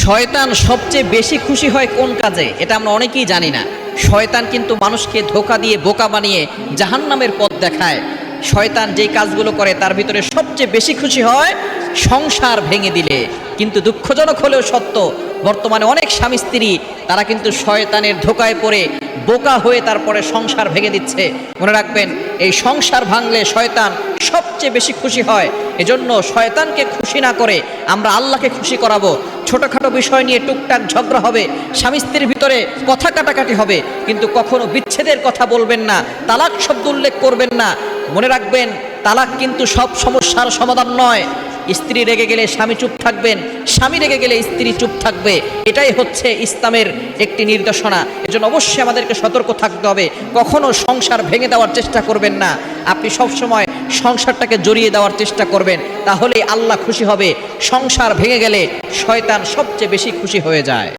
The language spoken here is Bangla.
শয়তান সবচেয়ে বেশি খুশি হয় কোন কাজে? এটা আমরা অনেকেই জানি না। শয়তান কিন্তু মানুষকে ধোঁকা দিয়ে বোকা বানিয়ে জাহান্নামের পথ দেখায়। শয়তান যেই কাজগুলো করে তার ভিতরে সবচেয়ে বেশি খুশি হয় সংসার ভেঙে দিলে। কিন্তু দুঃখজনক হলেও সত্য, বর্তমানে অনেক স্বামী স্ত্রী তারা কিন্তু শয়তানের ধোঁকায় পড়ে বোকা হয়ে তারপরে সংসার ভেঙে দিচ্ছে। মনে রাখবেন, এই সংসার ভাঙলে শয়তান সবচেয়ে বেশি খুশি হয়। এজন্য শয়তানকে খুশি না করে আমরা আল্লাহকে খুশি করাবো। ছোটোখাটো বিষয় নিয়ে টুকটাক ঝগড়া হবে, স্বামী স্ত্রীর ভিতরে কথা কাটাকাটি হবে, কিন্তু কখনো বিচ্ছেদের কথা বলবেন না, তালাক শব্দ উল্লেখ করবেন না। মনে রাখবেন, তালাক কিন্তু সব সমস্যার সমাধান নয়। স্ত্রী রেগে গেলে স্বামী চুপ থাকবেন, স্বামী রেগে গেলে স্ত্রী চুপ থাকবে। এটাই হচ্ছে ইসলামের একটি নির্দেশনা। এজন্য অবশ্যই আমাদেরকে সতর্ক থাকতে হবে। কখনো সংসার ভেঙে দেওয়ার চেষ্টা করবেন না। আপনি সবসময় সংসারটাকে জড়িয়ে দেওয়ার চেষ্টা করবেন, তাহলেই আল্লাহ খুশি হবে। সংসার ভেঙে গেলে শয়তান সবচেয়ে বেশি খুশি হয়ে যায়।